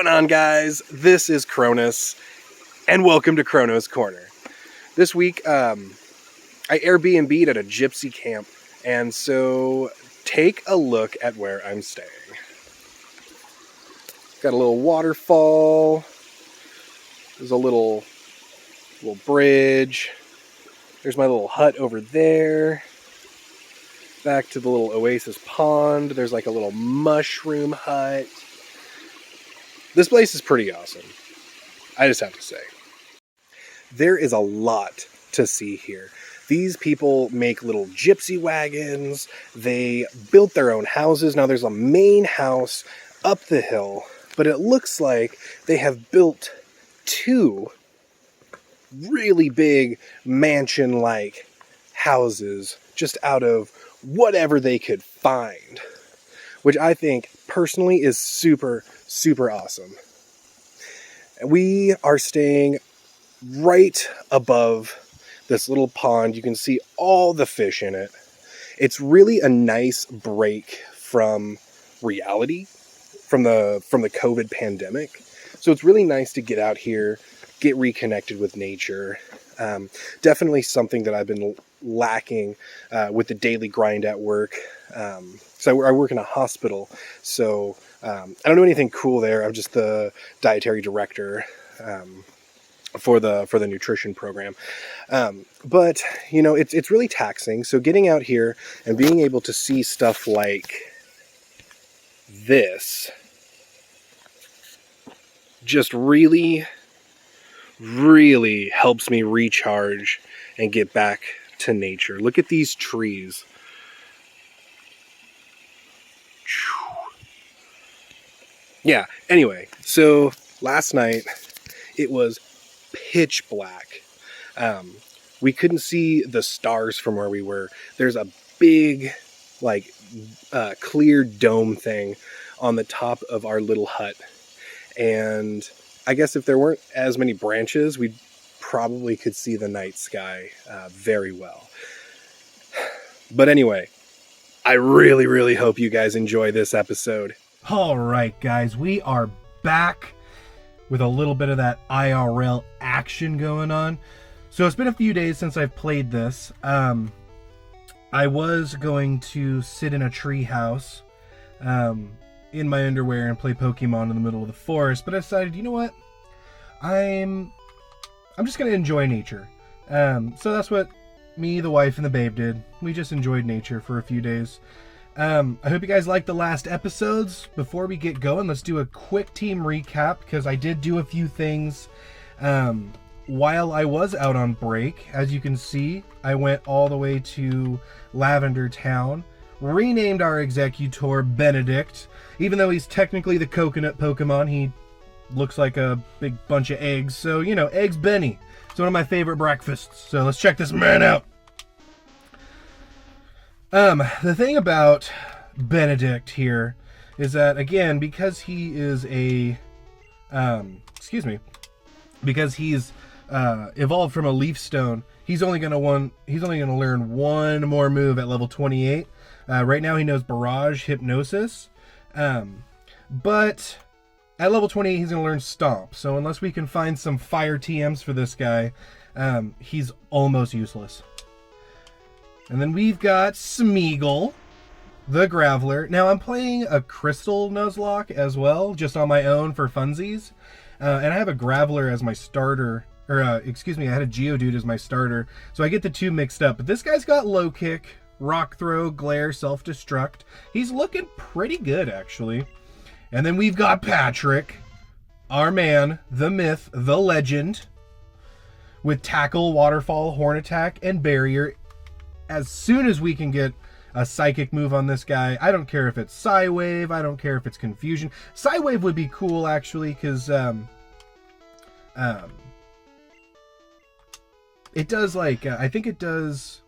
going on, guys? This is Cronus, and welcome to Chrono's Corner. This week, I Airbnb'd at a gypsy camp, and so take a look at where I'm staying. Got a little waterfall. There's a little bridge. There's my little hut over there. Back to the little oasis pond. There's like a little mushroom hut. This place is pretty awesome, I just have to say. There is a lot to see here. These people make little gypsy wagons. They built their own houses. Now there's a main house up the hill, but it looks like they have built two really big mansion-like houses just out of whatever they could find, which I think personally is super, super awesome. We are staying right above this little pond. You can see all the fish in it. It's really a nice break from reality, from the COVID pandemic. So it's really nice to get out here, get reconnected with nature. Definitely something that I've been lacking with the daily grind at work. So I work in a hospital, so I don't know anything cool there. I'm just the dietary director for the nutrition program. But you know, it's really taxing. So getting out here and being able to see stuff like this just really, really helps me recharge and get back to nature. Look at these trees. Yeah, anyway, so last night it was pitch black. We couldn't see the stars from where we were. There's a big, like, clear dome thing on the top of our little hut. And I guess if there weren't as many branches, we probably could see the night sky very well. But anyway, I really, really hope you guys enjoy this episode. All right, guys, we are back with a little bit of that IRL action going on. So it's been a few days since I've played this. I was going to sit in a tree house in my underwear and play Pokemon in the middle of the forest, but I decided, you know what? I'm just going to enjoy nature. So that's what me, the wife, and the babe did. We just enjoyed nature for a few days. I hope you guys liked the last episodes. Before we get going, let's do a quick team recap, because I did do a few things while I was out on break. As you can see, I went all the way to Lavender Town, renamed our Executor Benedict. Even though he's technically the coconut Pokemon, he looks like a big bunch of eggs. So, you know, Eggs Benny. It's one of my favorite breakfasts. So let's check this man out. The thing about Benedict here is that, again, because he is because he's evolved from a Leaf Stone, he's only gonna learn one more move at level 28. Right now he knows Barrage, Hypnosis, but at level 28 he's gonna learn Stomp. So unless we can find some fire TMs for this guy, he's almost useless. And then we've got Smeagol, the Graveler. Now I'm playing a Crystal Nuzlocke as well, just on my own for funsies. And I have a Graveler as my starter, I had a Geodude as my starter. So I get the two mixed up. But this guy's got Low Kick, Rock Throw, Glare, Self-Destruct. He's looking pretty good, actually. And then we've got Patrick, our man, the myth, the legend, with Tackle, Waterfall, Horn Attack, and Barrier. As soon as we can get a psychic move on this guy, I don't care if it's Psywave, I don't care if it's Confusion. Psywave would be cool, actually, because it does, like, I think it does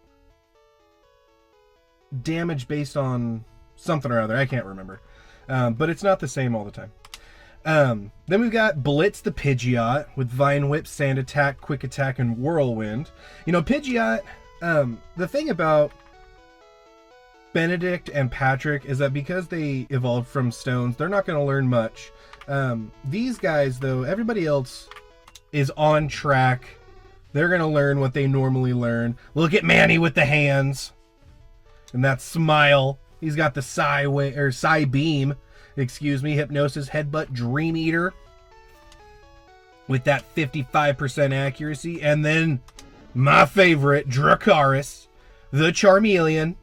damage based on something or other. I can't remember. But it's not the same all the time. Then we've got Blitz the Pidgeot with Vine Whip, Sand Attack, Quick Attack, and Whirlwind. You know, Pidgeot, the thing about Benedict and Patrick is that because they evolved from stones, they're not going to learn much These guys, though, everybody else is on track. They're going to learn what they normally learn. Look at Manny with the hands. And that smile. He's got the Psy Beam. Excuse me. Hypnosis, Headbutt, Dream Eater. With that 55% accuracy. And then my favorite, Dracarys, the Charmeleon.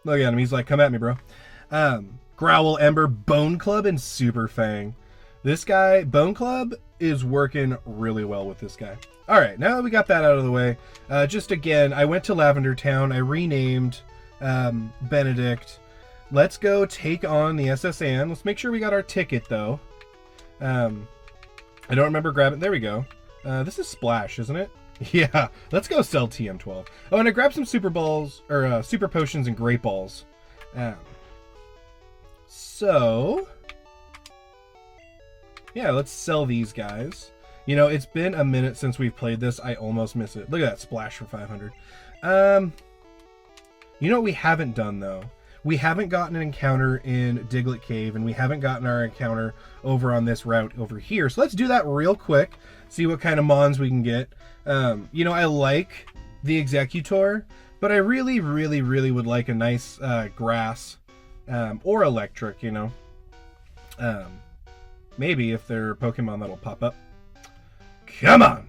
Look at him. He's like, come at me, bro. Growl, Ember, Bone Club, and Super Fang. This guy, Bone Club, is working really well with this guy. All right, now that we got that out of the way, just again, I went to Lavender Town. I renamed Benedict. Let's go take on the SS Anne. Let's make sure we got our ticket, though. I don't remember grabbing... There we go. This is Splash, isn't it? Yeah, let's go sell TM12. Oh, and I grabbed some Super Balls, or Super Potions and Great Balls. So... yeah, let's sell these guys. You know, it's been a minute since we've played this. I almost miss it. Look at that Splash for 500. You know what we haven't done, though? We haven't gotten an encounter in Diglett Cave, and we haven't gotten our encounter over on this route over here. So let's do that real quick. See what kind of mons we can get. You know, I like the Executor, but I really, really, really would like a nice grass or electric, you know. Maybe if there are Pokemon that'll pop up. Come on!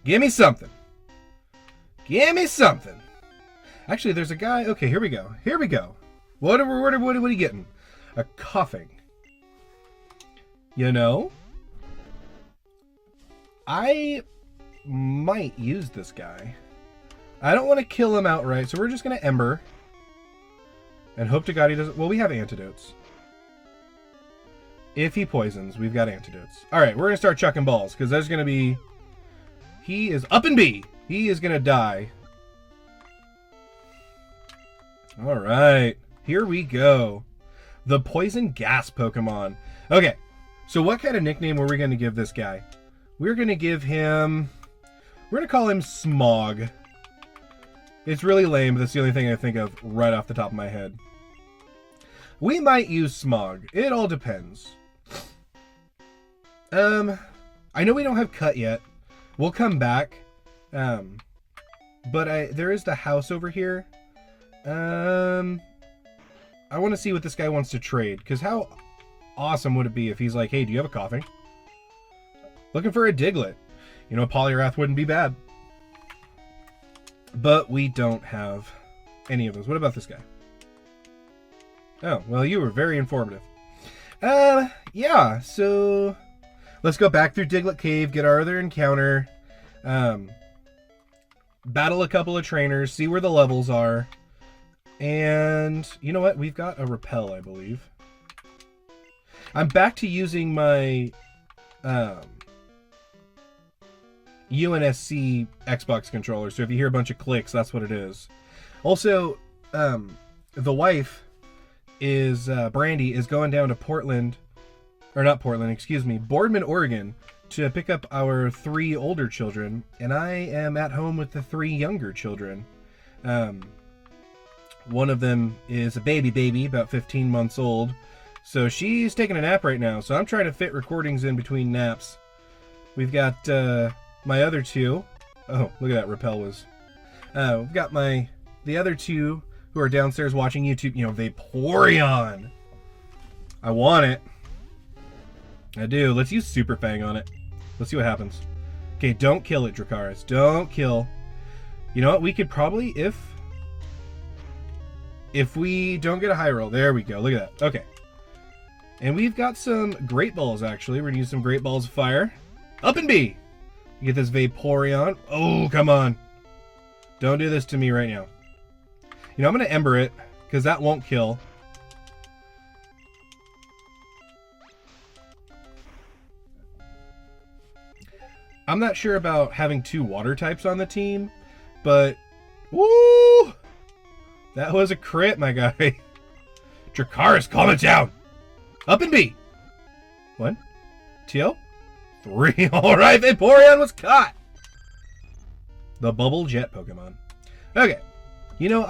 Give me something! Give me something! Actually, there's a guy... Okay, here we go. Here we go. What are we getting? A Coughing. You know? I might use this guy. I don't want to kill him outright, so we're just going to Ember. And hope to God he doesn't... Well, we have antidotes. If he poisons, we've got antidotes. Alright, we're going to start chucking balls, because there's going to be... He is up and B! He is going to die. Alright, here we go. The Poison Gas Pokemon. Okay, so what kind of nickname were we going to give this guy? We're going to give him... We're going to call him Smog. It's really lame, but that's the only thing I think of right off the top of my head. We might use Smog. It all depends. I know we don't have Cut yet. We'll come back. But there is the house over here. I want to see what this guy wants to trade. Because how awesome would it be if he's like, hey, do you have a Coughing? Looking for a Diglett. You know, a Poliwrath wouldn't be bad. But we don't have any of those. What about this guy? Oh, well, you were very informative. Yeah, so let's go back through Diglett Cave, get our other encounter, battle a couple of trainers, see where the levels are, and you know what? We've got a Repel, I believe. I'm back to using my UNSC Xbox controller, so if you hear a bunch of clicks, that's what it is. Also, the wife is, Brandy, is going down to Boardman, Oregon, to pick up our 3 older children, and I am at home with the 3 younger children. One of them is a baby, about 15 months old, so she's taking a nap right now, so I'm trying to fit recordings in between naps. We've got, my other 2. Oh, look at that, Repel was. We've got the other 2 who are downstairs watching YouTube. You know, Vaporeon. I want it. I do. Let's use Super Fang on it. Let's see what happens. Okay, don't kill it, Dracarys. Don't kill. You know what? We could probably, if we don't get a high roll. There we go. Look at that. Okay. And we've got some Great Balls, actually. We're going to use some Great Balls of Fire. Up and B. You get this Vaporeon. Oh, come on. Don't do this to me right now. You know, I'm going to Ember it, because that won't kill. I'm not sure about having 2 water types on the team, but... Woo! That was a crit, my guy. Dracarys, calm it down! Up and B! 1, 2, 3. Alright, Vaporeon was caught! The Bubble Jet Pokemon. Okay. You know,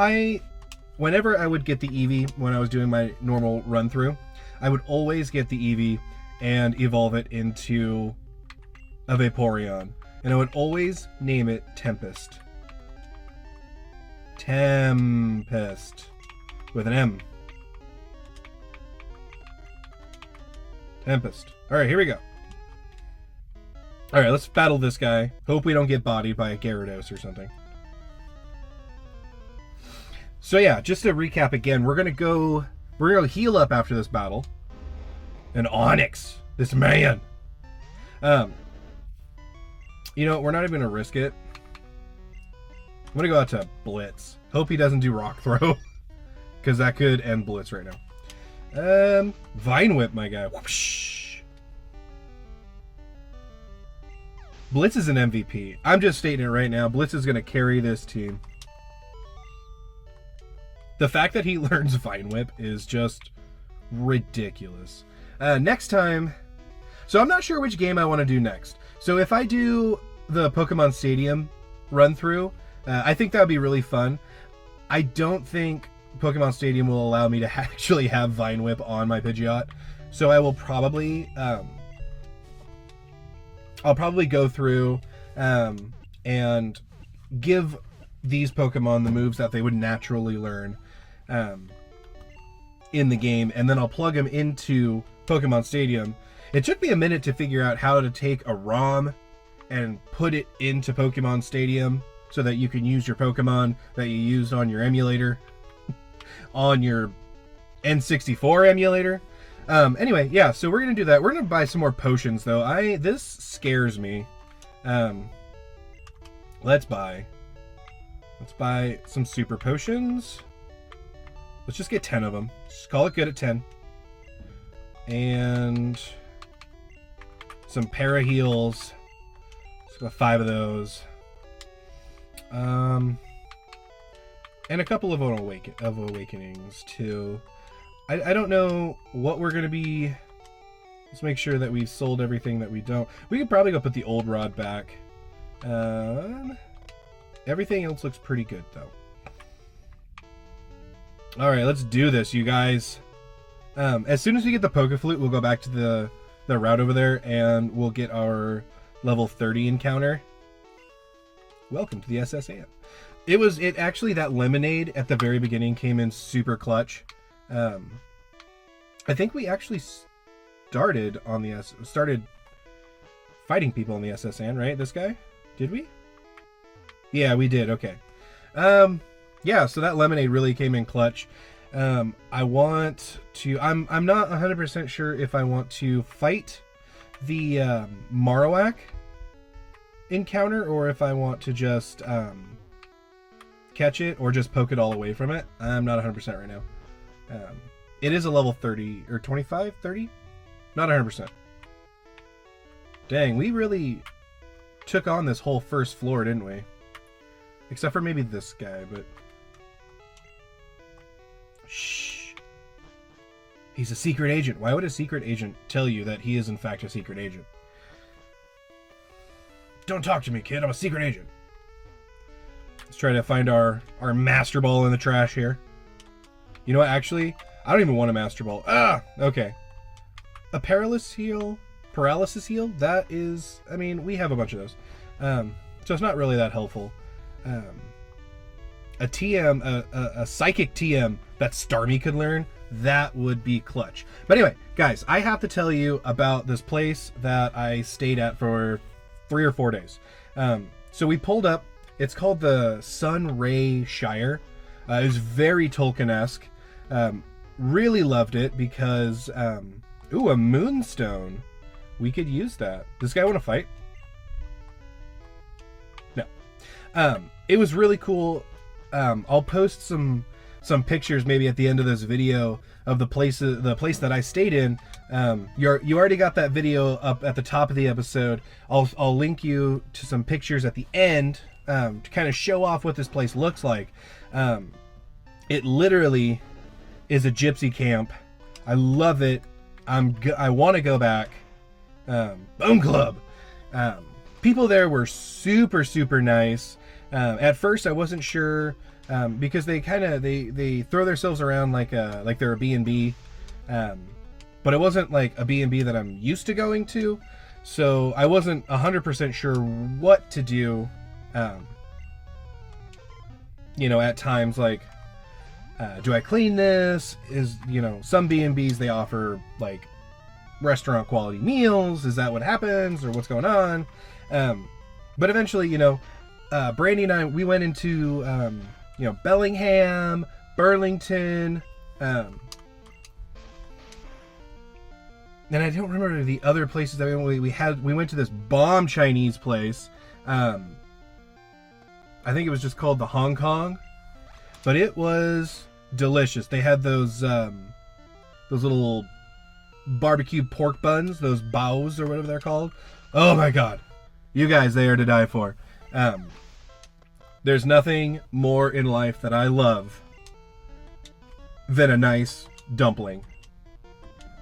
whenever I would get the Eevee when I was doing my normal run-through, I would always get the Eevee and evolve it into a Vaporeon. And I would always name it Tempest. Tempest. With an M. Tempest. Alright, here we go. Alright, let's battle this guy. Hope we don't get bodied by a Gyarados or something. So yeah, just to recap again, we're gonna go heal up after this battle. And Onyx, this man. You know, we're not even gonna risk it. I'm gonna go out to Blitz. Hope he doesn't do Rock Throw. Because that could end Blitz right now. Vine Whip, my guy. Whoosh. Blitz is an MVP. I'm just stating it right now. Blitz is gonna carry this team. The fact that he learns Vine Whip is just ridiculous. Next time... So I'm not sure which game I want to do next. So if I do the Pokemon Stadium run through, I think that would be really fun. I don't think Pokemon Stadium will allow me to actually have Vine Whip on my Pidgeot. So I will probably... I'll probably go through and give these Pokemon the moves that they would naturally learn in the game, and then I'll plug them into Pokemon Stadium. It took me a minute to figure out how to take a ROM and put it into Pokemon Stadium so that you can use your Pokemon that you used on your emulator on your N64 emulator. Anyway, yeah, so we're gonna do that. We're gonna buy some more potions though. This scares me. Let's buy some super potions. Let's just get 10 of them. Just call it good at 10. And some para heals. Let's go 5 of those. And a couple of awakenings too. I don't know what we're gonna be. Let's make sure that we've sold everything that we don't. We could probably go put the old rod back. Everything else looks pretty good though. All right, let's do this, you guys. As soon as we get the Pokeflute, we'll go back to the route over there, and we'll get our level 30 encounter. Welcome to the SSN. It actually, that lemonade at the very beginning came in super clutch. I think we actually started fighting people on the SSN, right? This guy? Did we? Yeah, we did. Okay. Yeah, so that lemonade really came in clutch. I'm not 100% sure if I want to fight the Marowak encounter or if I want to just catch it or just poke it all away from it. I'm not 100% right now. It is a level 30 or 25, 30? Not 100%. Dang, we really took on this whole first floor, didn't we? Except for maybe this guy, but... Shh. He's a secret agent. Why would a secret agent tell you that he is in fact a secret agent? Don't talk to me, kid. I'm a secret agent. Let's try to find our Master Ball in the trash here. You know what? Actually, I don't even want a Master Ball. Ah! Okay. A paralysis heal? That is... I mean, we have a bunch of those. So it's not really that helpful. A TM, a Psychic TM that Starmie could learn, that would be clutch. But anyway, guys, I have to tell you about this place that I stayed at for 3 or 4 days. So we pulled up. It's called the Sunray Shire. It was very Tolkien-esque. Really loved it because... ooh, a Moonstone. We could use that. Does this guy want to fight? No. It was really cool. I'll post some pictures maybe at the end of this video of the place that I stayed in. You already got that video up at the top of the episode. I'll link you to some pictures at the end to kind of show off what this place looks like. It literally is a gypsy camp. I love it. I want to go back. Bone Club. People there were super, super nice. At first, I wasn't sure because they throw themselves around like they're a B&B. but it wasn't like a B&B that I'm used to going to, so I wasn't 100% sure what to do. At times, like, do I clean this? Some B&Bs, they offer like restaurant quality meals. Is that what happens, or what's going on? But eventually, Brandy and I, we went into Bellingham, Burlington, and I don't remember the other places that we went to this bomb Chinese place. I think it was just called the Hong Kong, but it was delicious. They had those little barbecue pork buns, those baos or whatever they're called. Oh my god, you guys, they are to die for. There's nothing more in life that I love than a nice dumpling.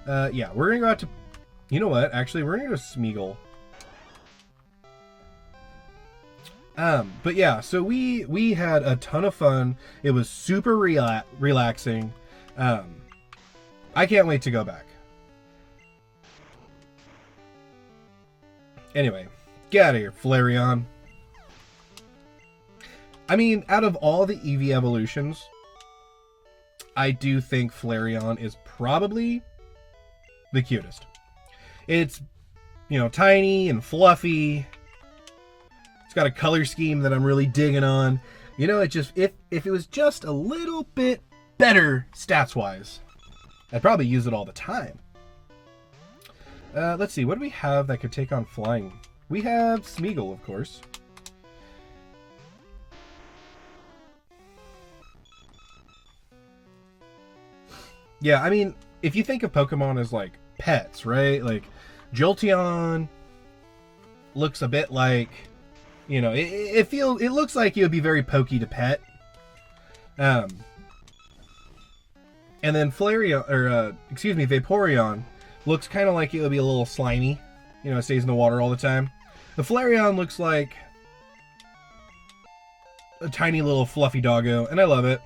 Yeah, we're gonna go out to, you know what, actually we're gonna go to Smeagol. But yeah, so we had a ton of fun. It was super relaxing. I can't wait to go back. Anyway, get out of here, Flareon. I mean, out of all the Eevee evolutions, I do think Flareon is probably the cutest. It's, tiny and fluffy. It's got a color scheme that I'm really digging on. It just, if it was just a little bit better stats-wise, I'd probably use it all the time. Let's see, what do we have that could take on flying? We have Smeagol, of course. Yeah, I mean, if you think of Pokemon as, like, pets, right? Like, Jolteon looks a bit like, it looks like it would be very pokey to pet. And then Vaporeon looks kind of like it would be a little slimy. It stays in the water all the time. The Flareon looks like a tiny little fluffy doggo, and I love it.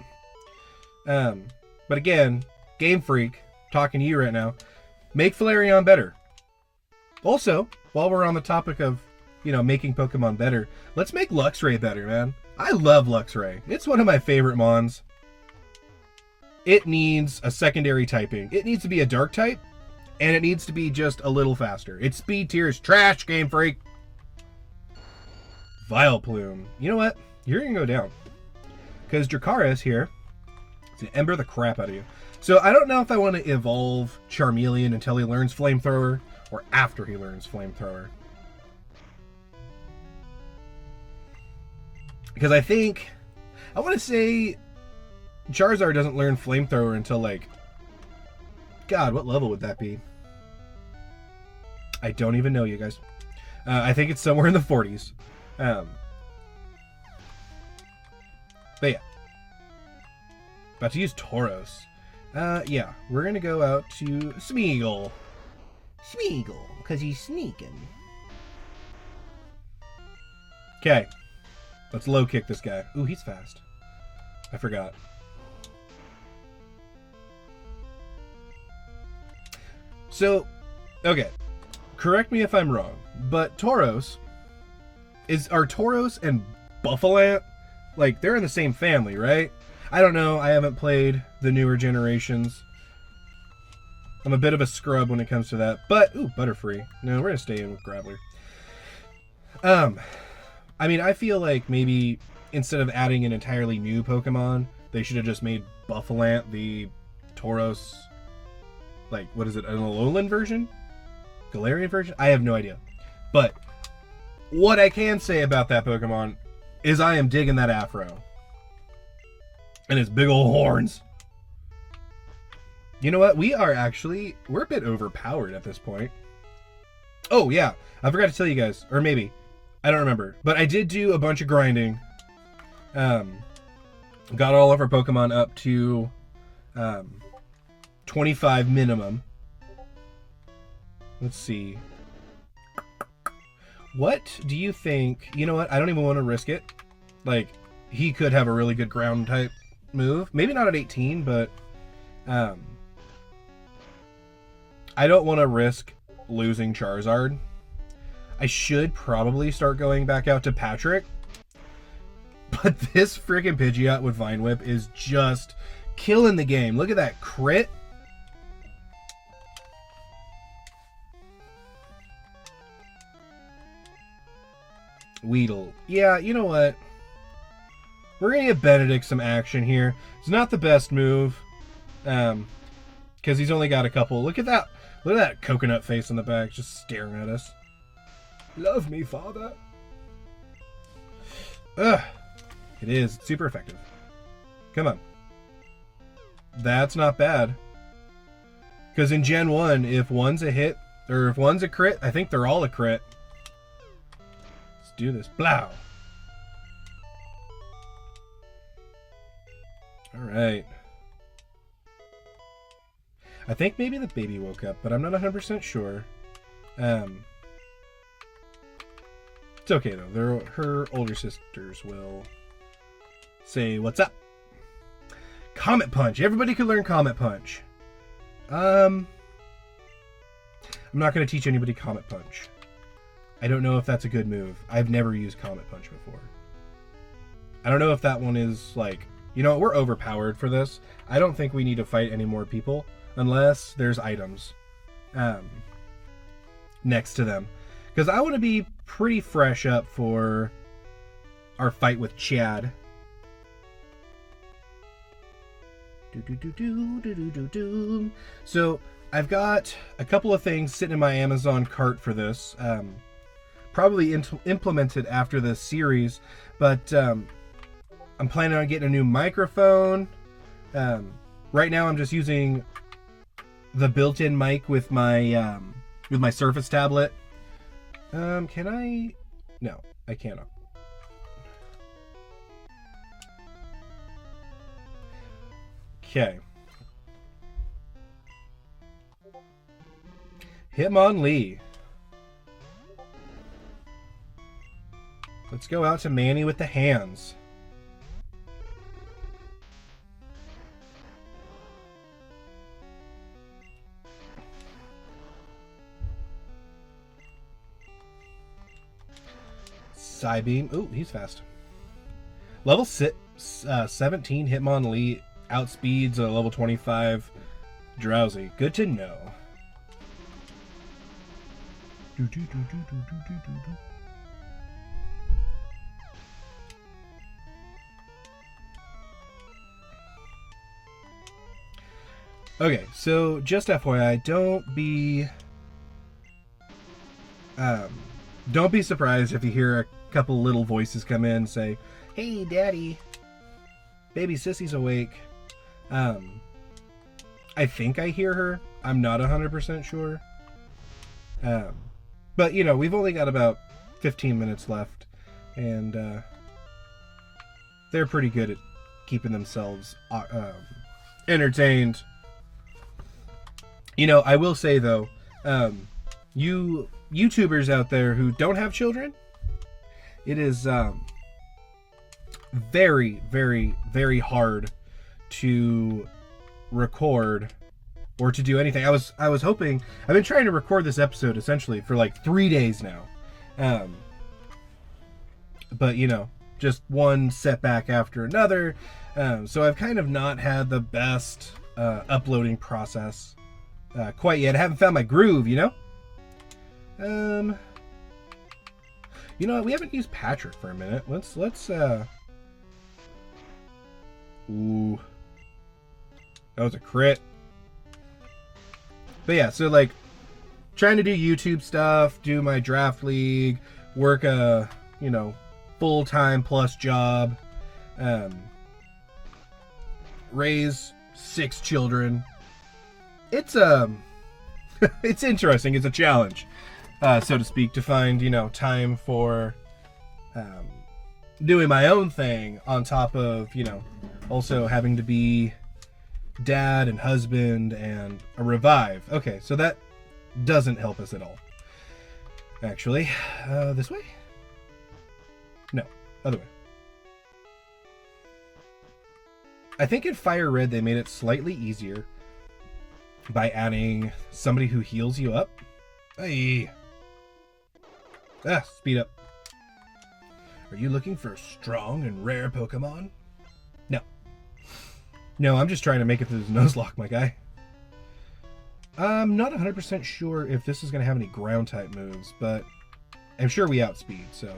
But again, Game Freak, talking to you right now, make Flareon better. Also, while we're on the topic of, making Pokemon better, let's make Luxray better, man. I love Luxray. It's one of my favorite mons. It needs a secondary typing. It needs to be a dark type, and it needs to be just a little faster. Its speed tier is trash, Game Freak. Vileplume. You know what? You're going to go down. Because Dracaris here is going to ember the crap out of you. So I don't know if I want to evolve Charmeleon until he learns Flamethrower, or after he learns Flamethrower. Because I want to say Charizard doesn't learn Flamethrower until, like, God, what level would that be? I don't even know, you guys. I think it's somewhere in the 40s. But yeah. About to use Tauros. Yeah, we're going to go out to Smeagol. Smeagol, because he's sneaking. Okay. Let's low kick this guy. Ooh, he's fast. I forgot. So, okay. Correct me if I'm wrong, but Tauros are Tauros and Buffalant, like, they're in the same family, right? I don't know. I haven't played the newer generations. I'm a bit of a scrub when it comes to that. But, ooh, Butterfree. No, we're going to stay in with Graveler. I mean, I feel like maybe instead of adding an entirely new Pokemon, they should have just made Buffalant the Tauros, like, what is it, an Alolan version? Galarian version? I have no idea. But what I can say about that Pokemon is I am digging that afro. And his big old horns. You know what? We're a bit overpowered at this point. Oh, yeah. I forgot to tell you guys. Or maybe. I don't remember. But I did do a bunch of grinding. Got all of our Pokemon up to 25 minimum. Let's see. What do you think? You know what? I don't even want to risk it. Like, he could have a really good ground type move. Maybe not at 18, but I don't want to risk losing Charizard. I should probably start going back out to Patrick. But this freaking Pidgeot with Vine Whip is just killing the game. Look at that crit. Weedle. Yeah, you know what? We're going to give Benedict some action here. It's not the best move. Because he's only got a couple. Look at that. Look at that coconut face in the back just staring at us. Love me, father. Ugh. It is. It's super effective. Come on. That's not bad. Because in Gen 1, if one's a hit, or if one's a crit, I think they're all a crit. Let's do this. Blow. Alright. I think maybe the baby woke up, but I'm not 100% sure. It's okay, though. Her older sisters will say, what's up? Comet Punch. Everybody can learn Comet Punch. I'm not going to teach anybody Comet Punch. I don't know if that's a good move. I've never used Comet Punch before. I don't know if that one is like, you know, we're overpowered for this. I don't think we need to fight any more people unless there's items next to them. Because I want to be pretty fresh up for our fight with Chad. So I've got a couple of things sitting in my Amazon cart for this. Probably implemented after this series, but I'm planning on getting a new microphone. Right now I'm just using the built-in mic with my Surface tablet. Can I? No, I cannot. Okay. Hitmonlee. Let's go out to Manny with the hands. Psybeam. Ooh, he's fast. Level 17 Hitmonlee outspeeds a level 25 Drowsy. Good to know. Okay, so just FYI, don't be surprised if you hear a couple little voices come in and say, "Hey, Daddy, baby Sissy's awake." I think I hear her. I'm not 100% sure. But, you know, we've only got about 15 minutes left, and they're pretty good at keeping themselves entertained. You know, I will say, though, you YouTubers out there who don't have children, it is very, very, very hard to record or to do anything. I was hoping, I've been trying to record this episode essentially for like 3 days now. But you know, just one setback after another. So I've kind of not had the best uploading process quite yet. I haven't found my groove, you know? You know what? We haven't used Patrick for a minute. Let's ooh. That was a crit. But yeah, so like trying to do YouTube stuff, do my draft league, work a, you know, full-time plus job, raise 6 children. It's it's interesting. It's a challenge, so to speak, to find, you know, time for doing my own thing on top of, you know, also having to be dad and husband and a revive. Okay, so that doesn't help us at all. Actually, this way? No, other way. I think in Fire Red they made it slightly easier. by adding somebody who heals you up. Hey. Speed up. Are you looking for a strong and rare Pokemon? No. No, I'm just trying to make it through this Nuzlocke, my guy. I'm not 100% sure if this is going to have any ground type moves, but I'm sure we outspeed, so...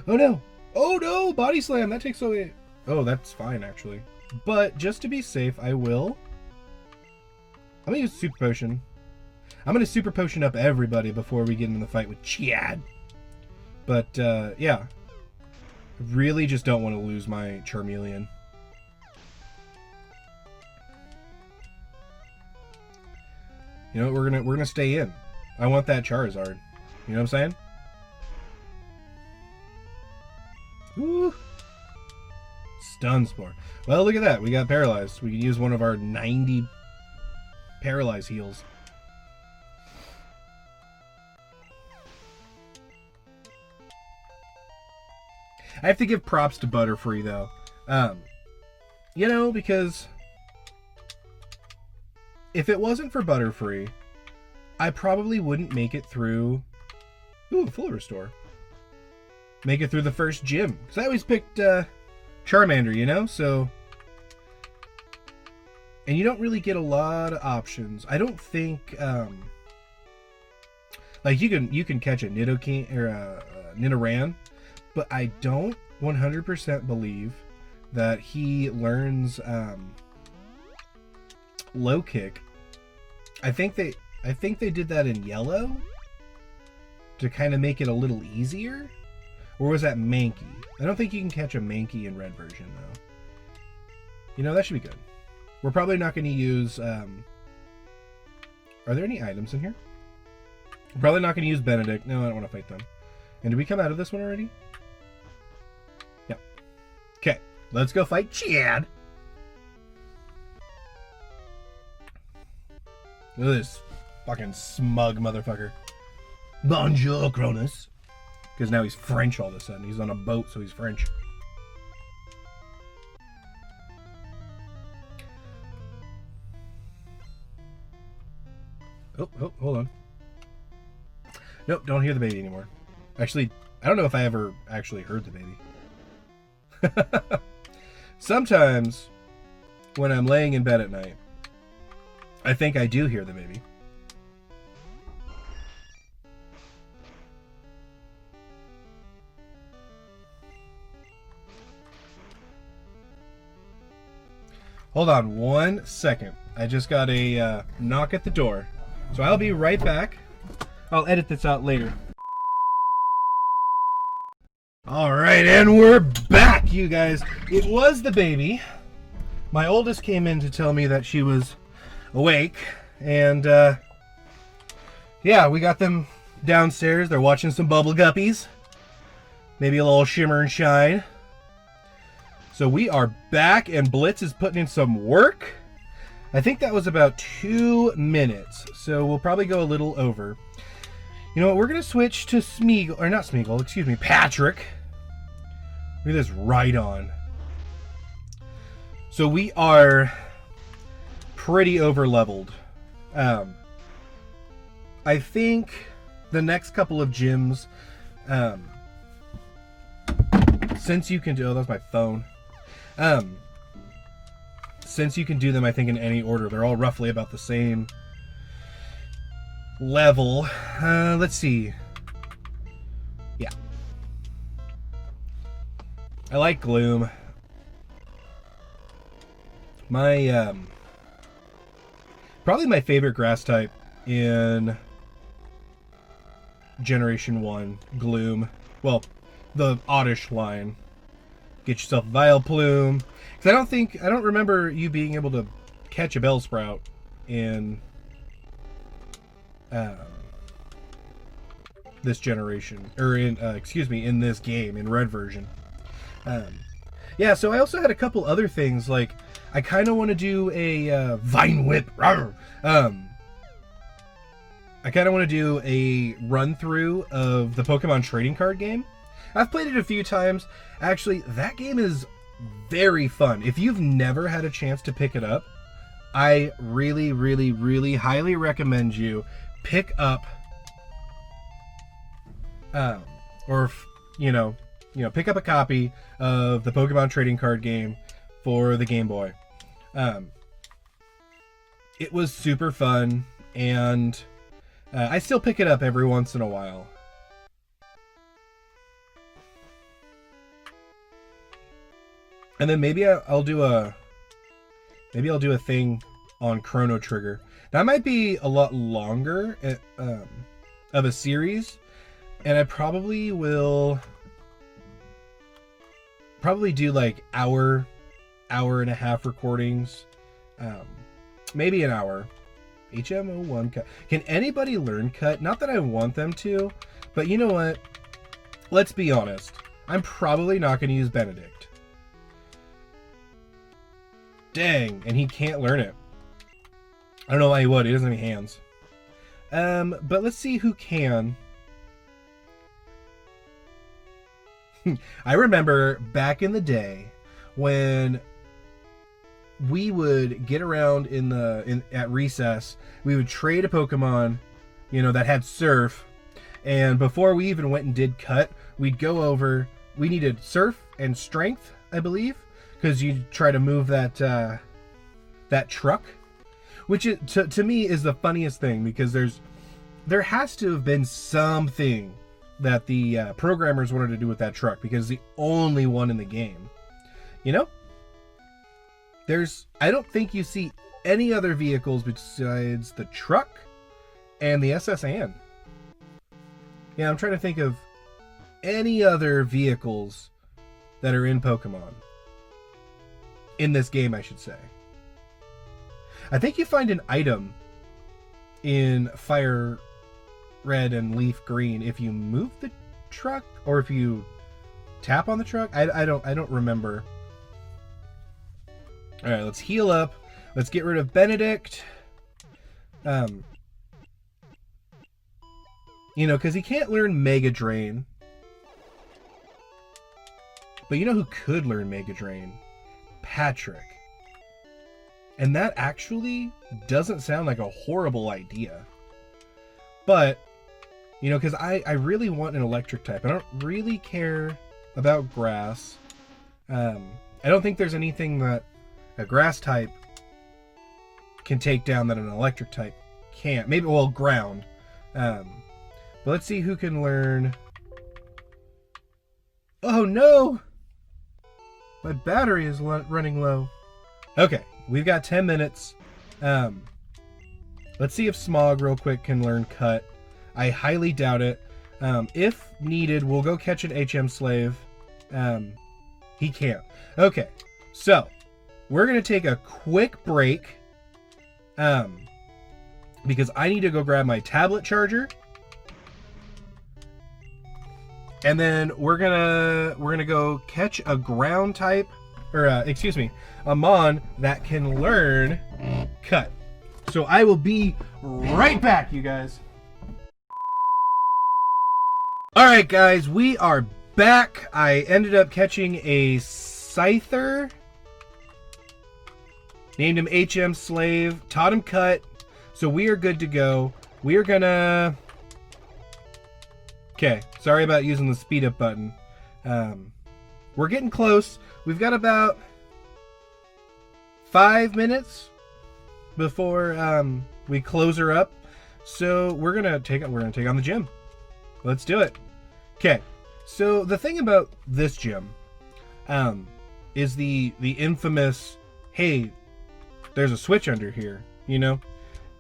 Oh no! Oh no! Body Slam! That takes away... Oh, that's fine, actually. But just to be safe, I'm going to use Super Potion. I'm going to Super Potion up everybody before we get into the fight with Chad. But, yeah. I really just don't want to lose my Charmeleon. You know what, we're gonna stay in. I want that Charizard. You know what I'm saying? Ooh. Stun Spore. Well, look at that. We got paralyzed. We can use one of our 90 paralyze heals. I have to give props to Butterfree, though. You know, because if it wasn't for Butterfree, I probably wouldn't make it through... Ooh, full restore. Make it through the first gym. Because I always picked Charmander, you know? So... And you don't really get a lot of options. I don't think... like, you can catch a Nidoking or a Nidoran, but I don't 100% believe that he learns low kick. I think they did that in yellow to kind of make it a little easier. Or was that Mankey? I don't think you can catch a Mankey in red version though. You know, that should be good. We're probably not going to use are there any items in here? We're probably not going to use Benedict. No, I don't want to fight them. And did we come out of this one already? Yeah. Okay, let's go fight Chad. Look at this fucking smug motherfucker. Bonjour, Cronus. Because now he's French all of a sudden. He's on a boat, so he's French. Oh, hold on. Nope, don't hear the baby anymore. Actually, I don't know if I ever actually heard the baby. Sometimes, when I'm laying in bed at night, I think I do hear the baby. Hold on 1 second. I just got a knock at the door. So I'll be right back. I'll edit this out later. Alright, and we're back, you guys. It was the baby. My oldest came in to tell me that she was awake. And, yeah, we got them downstairs. They're watching some Bubble Guppies. Maybe a little Shimmer and Shine. So we are back, and Blitz is putting in some work. I think that was about 2 minutes, so we'll probably go a little over. You know what, we're going to switch to Smeagol, or not Smeagol, excuse me, Patrick. Look at this Rhydon. So we are pretty over-leveled. I think the next couple of gyms, since you can do, oh, that's my phone. Since you can do them, I think, in any order, they're all roughly about the same level. Let's see. Yeah. I like Gloom. My, probably my favorite grass type in Generation 1, Gloom. Well, the Oddish line. Get yourself a Vileplume. Because I don't remember you being able to catch a Bellsprout in this generation, or in in this game, in red version. Yeah, so I also had a couple other things, like I kind of want to do a Vine Whip. I kind of want to do a run through of the Pokemon trading card game. I've played it a few times. Actually, that game is very fun. If you've never had a chance to pick it up, I really, really, really highly recommend you pick up, or pick up a copy of the Pokemon trading card game for the Game Boy. It was super fun, and I still pick it up every once in a while. And then maybe I'll do a thing on Chrono Trigger. That might be a lot longer of a series, and I probably will do like hour and a half recordings, maybe an hour. HM01 cut. Can anybody learn cut? Not that I want them to, but you know what? Let's be honest. I'm probably not going to use Benedict. Dang, and he can't learn it. I don't know why he would. He doesn't have any hands. But let's see who can. I remember back in the day when we would get around at recess, we would trade a Pokemon, that had Surf, and before we even went and did cut, we'd go over. We needed Surf and Strength, I believe, because you try to move that truck, which to me is the funniest thing, because there has to have been something that the programmers wanted to do with that truck, because it's the only one in the game. I don't think you see any other vehicles besides the truck and the SS Anne. Yeah, I'm trying to think of any other vehicles that are in Pokemon. In this game, I should say. I think you find an item in Fire Red and Leaf Green if you move the truck, or if you tap on the truck. I don't remember. All right, let's heal up. Let's get rid of Benedict. Because he can't learn Mega Drain. But you know who could learn Mega Drain? Patrick. And that actually doesn't sound like a horrible idea. But, because I really want an electric type. I don't really care about grass. I don't think there's anything that a grass type can take down that an electric type can't. Maybe, ground. But let's see who can learn. Oh no! My battery is running low. Okay, we've got 10 minutes. Let's see if Smog real quick can learn Cut. I highly doubt it. If needed, we'll go catch an HM Slave. He can't. Okay, so we're going to take a quick break. Because I need to go grab my tablet charger. And then we're gonna go catch a ground type, or a Mon that can learn Cut. So I will be right back, you guys. All right, guys, we are back. I ended up catching a Scyther. Named him HM Slave. Taught him Cut. So we are good to go. We are gonna... Okay, sorry about using the speed up button. We're getting close. We've got about 5 minutes before we close her up. So we're gonna take on the gym. Let's do it. Okay. So the thing about this gym is the infamous, hey, there's a switch under here,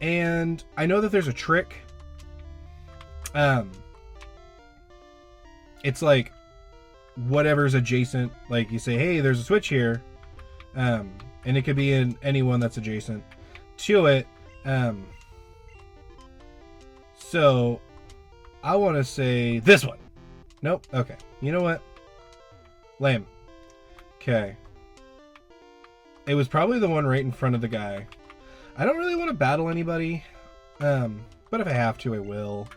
And I know that there's a trick. It's like whatever's adjacent. Like you say, hey, there's a switch here. And it could be in anyone that's adjacent to it. So I want to say this one. Nope. Okay. You know what? Lame. Okay. It was probably the one right in front of the guy. I don't really want to battle anybody. But if I have to, I will.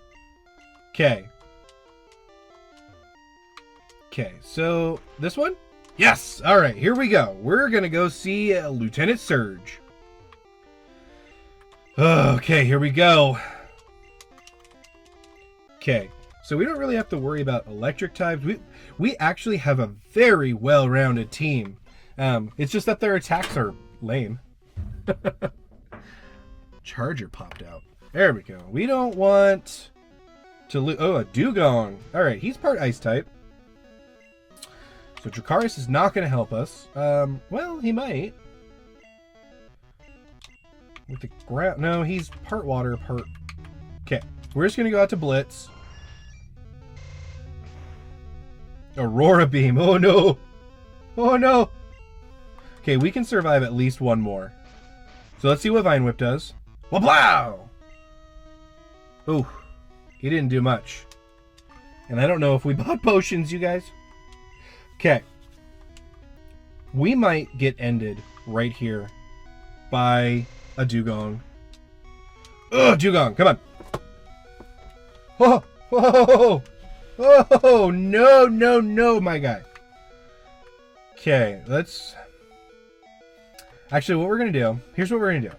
Okay. Okay, so this one? Yes! Alright, here we go. We're gonna go see Lieutenant Surge. Okay, here we go. Okay, so we don't really have to worry about electric types. We actually have a very well-rounded team. It's just that their attacks are lame. Charger popped out. There we go. We don't want to lose. Oh, a Dugong. All right, he's part ice type. So Dracarys is not going to help us. Well, he might. With the ground. No, he's part water, part. Okay, we're just going to go out to Blitz. Aurora Beam. Oh no. Oh no. Okay, we can survive at least one more. So let's see what Vine Whip does. Wablow! Ooh, he didn't do much. And I don't know if we bought potions, you guys. Okay. We might get ended right here by a Dugong. Ugh, Dugong, come on. Oh, oh, oh, no, no, no, my guy. Okay, let's... Actually, what we're going to do... Here's what we're going to do.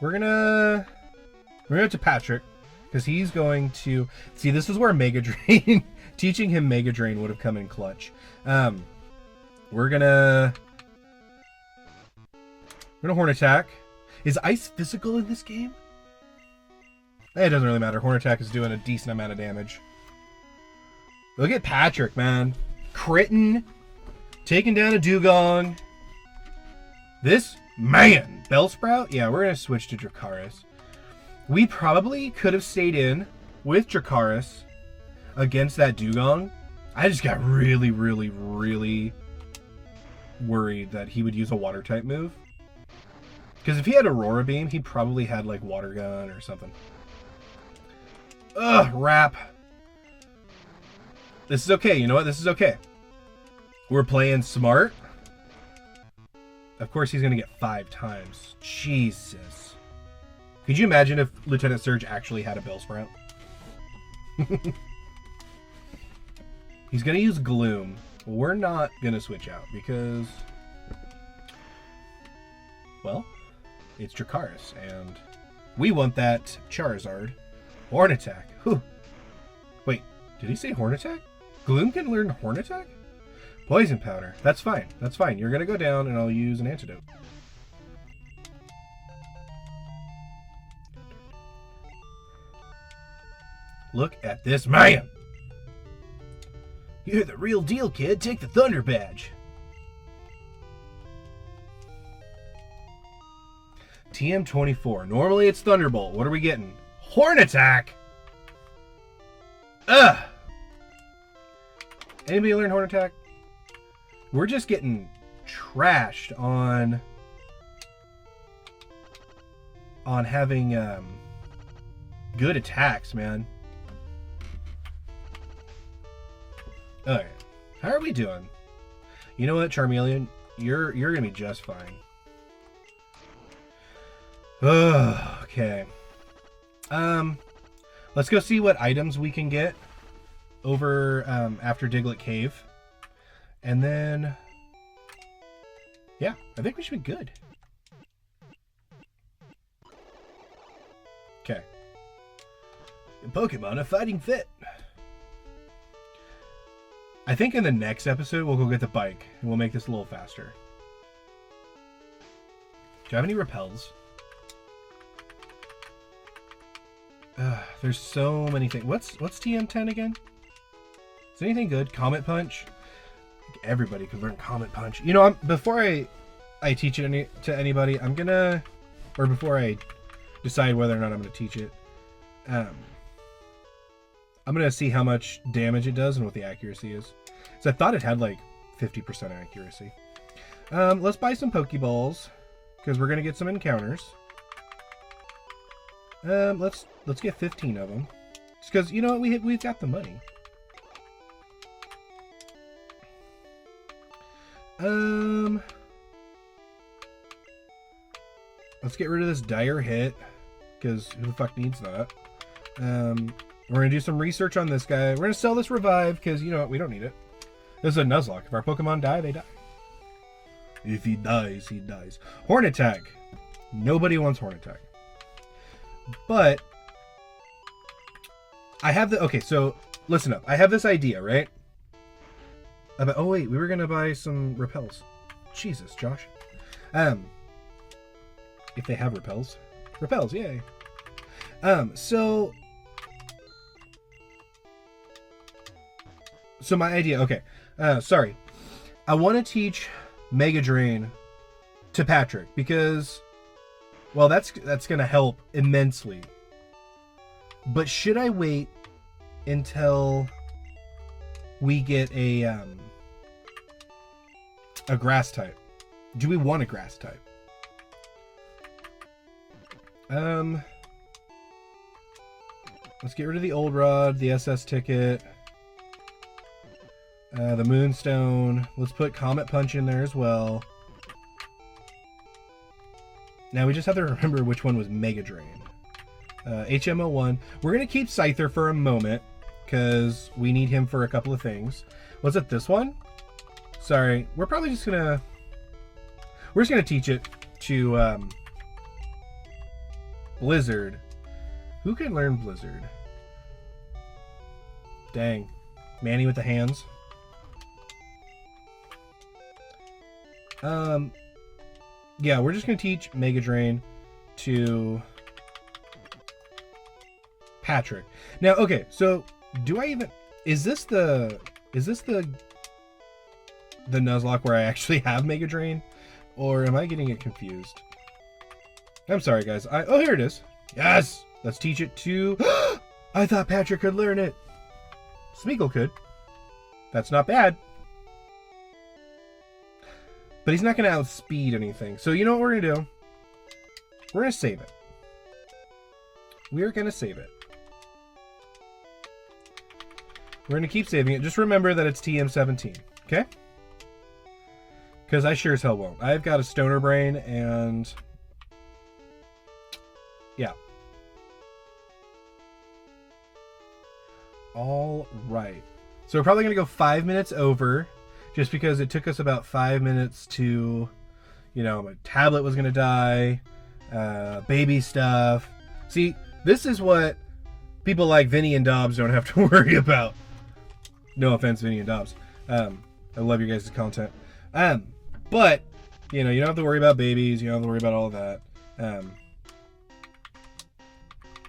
We're going to go to Patrick, because he's going to... See, this is where Mega Drain... Teaching him Mega Drain would have come in clutch. We're gonna Horn Attack. Is Ice physical in this game? It doesn't really matter. Horn Attack is doing a decent amount of damage. Look at Patrick, man. Critting. Taking down a Dugong. This, man. Bellsprout? Yeah, we're going to switch to Dracarys. We probably could have stayed in with Dracarys against that Dugong. I just got really, really, really worried that he would use a water type move. Because if he had Aurora Beam, he probably had like Water Gun or something. Ugh, Wrap. This is okay. You know what? This is okay. We're playing smart. Of course, he's going to get 5 times. Jesus. Could you imagine if Lieutenant Surge actually had a Bellsprout? He's going to use Gloom. We're not going to switch out because, well, it's Dracarys, and we want that Charizard. Horn Attack. Whew. Wait, did he say Horn Attack? Gloom can learn Horn Attack? Poison Powder. That's fine. That's fine. You're going to go down, and I'll use an antidote. Look at this man! You're the real deal, kid. Take the Thunder Badge. TM24. Normally it's Thunderbolt. What are we getting? Horn Attack! Ugh! Anybody learn Horn Attack? We're just getting trashed on having good attacks, man. Alright. How are we doing? You know what, Charmeleon? You're gonna be just fine. Okay. Let's go see what items we can get over after Diglett Cave. And then yeah, I think we should be good. Okay. Pokemon are fighting fit. I think in the next episode, we'll go get the bike, and we'll make this a little faster. Do you have any repels? There's so many things. What's TM10 again? Is anything good? Comet Punch? Everybody could learn Comet Punch. You know, before I teach it to anybody, I'm gonna... Or before I decide whether or not I'm gonna teach it, I'm going to see how much damage it does and what the accuracy is. So I thought it had like 50% accuracy. Let's buy some Pokeballs because we're going to get some encounters. Let's get 15 of them. Just because, you know what, we've got the money. Let's get rid of this Dire Hit because who the fuck needs that? We're going to do some research on this guy. We're going to sell this Revive because, you know what, we don't need it. This is a Nuzlocke. If our Pokemon die, they die. If he dies, he dies. Horn Attack. Nobody wants horn attack. But I have okay, so listen up. I have this idea, right? About, oh wait, we were gonna buy some repels. Jesus, Josh. If they have repels. Repels, yay. So my idea, okay. Sorry. I want to teach Mega Drain to Patrick because, well, that's going to help immensely. But should I wait until we get a grass type? Do we want a grass type? Let's get rid of the old rod, the SS ticket, the moonstone. Let's put Comet Punch in there as well. Now we just have to remember which one was Mega Drain. HM01. We're going to keep Scyther for a moment because we need him for a couple of things. Was it this one? Sorry. We're probably just going to... We're just going to teach it to Blizzard. Who can learn Blizzard? Dang. Manny with the hands. Yeah, we're just going to teach Mega Drain to Patrick. Now, okay, so do I even... Is this the Nuzlocke where I actually have Mega Drain? Or am I getting it confused? I'm sorry, guys. Oh, here it is. Yes! Let's teach it to... I thought Patrick could learn it. Smeagol could. That's not bad. But he's not going to outspeed anything. So you know what we're going to do? We're going to save it. We're going to save it. We're going to keep saving it. Just remember that it's TM17. Okay? Because I sure as hell won't. I've got a stoner brain and... Yeah. All right. So we're probably going to go 5 minutes over. Just because it took us about 5 minutes to, you know, my tablet was going to die, baby stuff. See, this is what people like Vinny and Dobbs don't have to worry about. No offense, Vinny and Dobbs. I love your guys' content. But, you know, you don't have to worry about babies. You don't have to worry about all of that.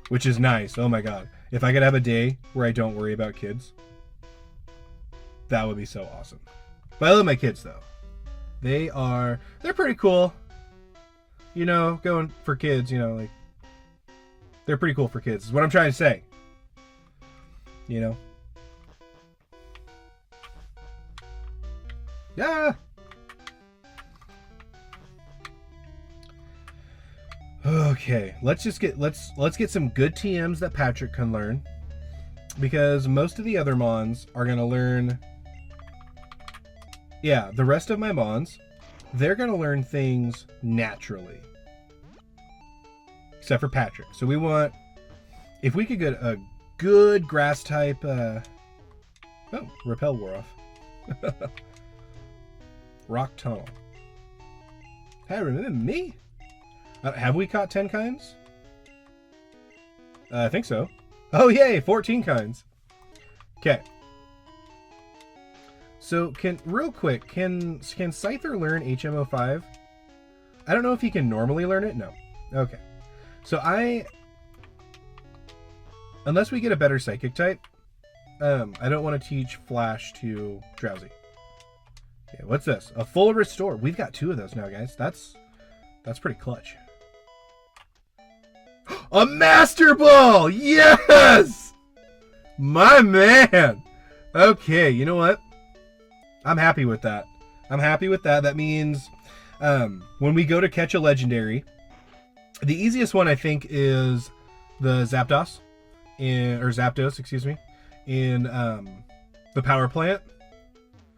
Which is nice. Oh my God. If I could have a day where I don't worry about kids, that would be so awesome. But I love my kids, though. They're pretty cool. You know, going for kids, you know, like, they're pretty cool for kids, is what I'm trying to say. You know? Yeah! Okay, let's get some good TMs that Patrick can learn. Because most of the other Mons are going to learn... Yeah, the rest of my Mons, they're going to learn things naturally. Except for Patrick. So we want... If we could get a good grass type... Oh, Repel wore off. Rock Tunnel. Hey, remember me? Have we caught 10 kinds? I think so. Oh, yay! 14 kinds. Okay. So, real quick, can Scyther learn HM05? I don't know if he can normally learn it. No. Okay. So unless we get a better psychic type, I don't want to teach Flash to Drowsy. Okay, what's this? A full restore. We've got 2 of those now, guys. That's pretty clutch. A Master Ball! Yes! My man! Okay, you know what? I'm happy with that. That means when we go to catch a legendary, the easiest one I think is the Zapdos, excuse me, in the power plant,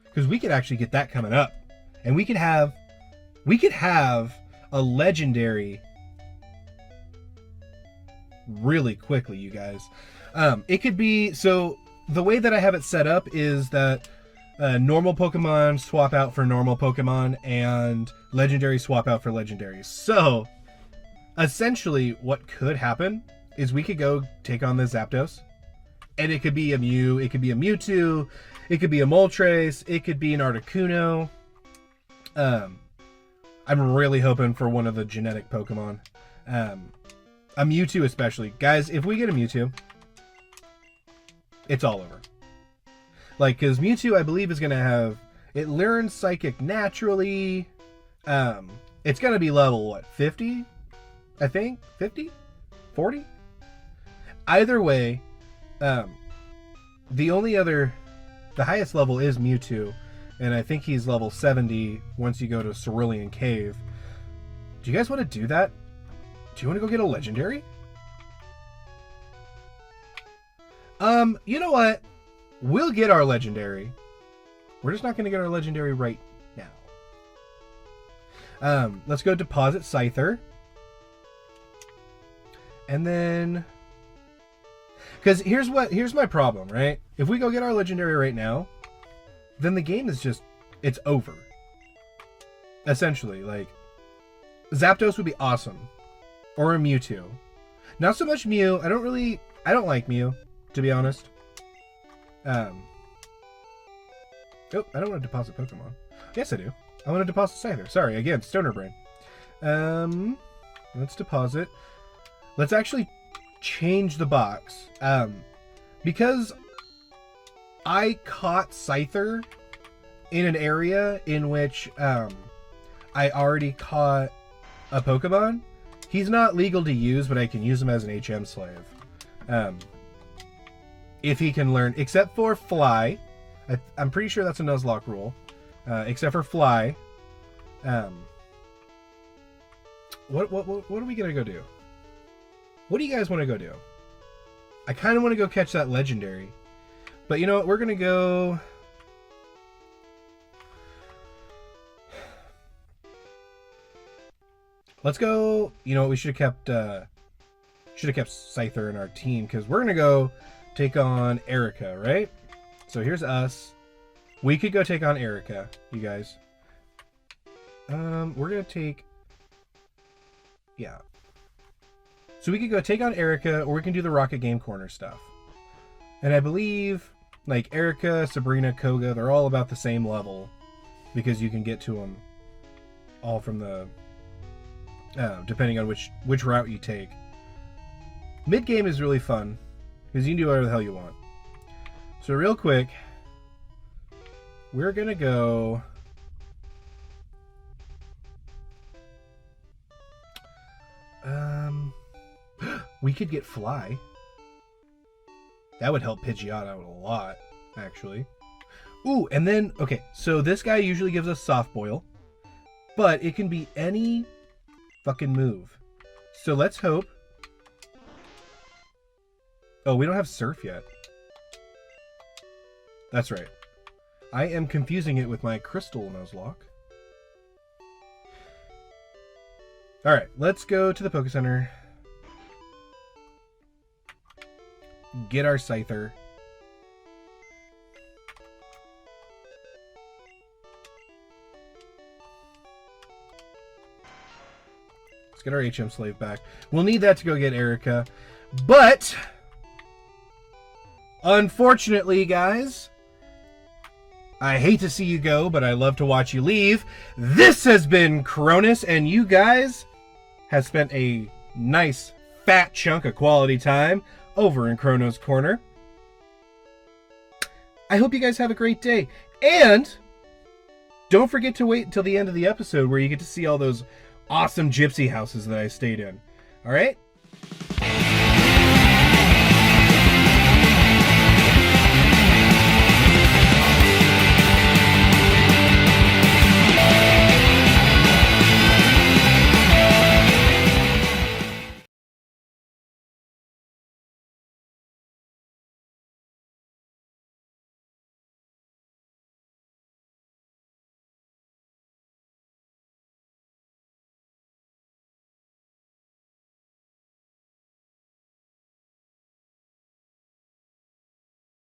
because we could actually get that coming up, and we could have a legendary really quickly, you guys. It could be, so the way that I have it set up is that normal Pokemon swap out for normal Pokemon, and legendary swap out for legendaries. So, essentially what could happen is we could go take on this Zapdos, and it could be a Mew, it could be a Mewtwo, it could be a Moltres, it could be an Articuno. I'm really hoping for one of the genetic Pokemon. A Mewtwo especially. Guys, if we get a Mewtwo, it's all over. Like, because Mewtwo, I believe, is going to have... It learns Psychic naturally. It's going to be level, what, 50? I think? 50? 40? Either way, the highest level is Mewtwo, and I think he's level 70 once you go to Cerulean Cave. Do you guys want to do that? Do you want to go get a legendary? You know what? We'll get our legendary. We're just not going to get our legendary right now. Let's go deposit Scyther. And then... Because here's my problem, right? If we go get our legendary right now, then the game is just... It's over. Essentially, like... Zapdos would be awesome. Or a Mewtwo. Not so much Mew. I don't like Mew, to be honest. Oh, I don't want to deposit Pokemon. Yes, I do. I want to deposit Scyther. Sorry, again, stoner brain. Let's deposit. Let's actually change the box. Because I caught Scyther in an area in which I already caught a Pokemon. He's not legal to use, but I can use him as an HM slave. If he can learn, except for Fly. I'm pretty sure that's a Nuzlocke rule. Except for Fly. What are we gonna go do? What do you guys want to go do? I kind of want to go catch that legendary. But you know what? We're gonna go... Let's go... You know what? We should have kept Scyther in our team, because we're gonna go take on Erica, right? So here's us. We could go take on Erica, you guys. We're gonna take... Yeah. So we could go take on Erica, or we can do the Rocket Game Corner stuff. And I believe, like, Erica, Sabrina, Koga, they're all about the same level. Because you can get to them all from the... depending on which route you take. Mid-game is really fun, because you can do whatever the hell you want. So real quick, we're going to go... we could get Fly. That would help Pidgeot out a lot, actually. Ooh, and then, okay, so this guy usually gives us Soft Boil, but it can be any fucking move. So let's hope. Oh, we don't have Surf yet. That's right. I am confusing it with my Crystal Nuzlocke. Alright, let's go to the Poke Center. Get our Scyther. Let's get our HM Slave back. We'll need that to go get Erica. But... unfortunately, guys... I hate to see you go, but I love to watch you leave. This has been Cronus, and you guys have spent a nice fat chunk of quality time over in Chrono's Corner. I hope you guys have a great day. And don't forget to wait until the end of the episode where you get to see all those awesome gypsy houses that I stayed in. All right?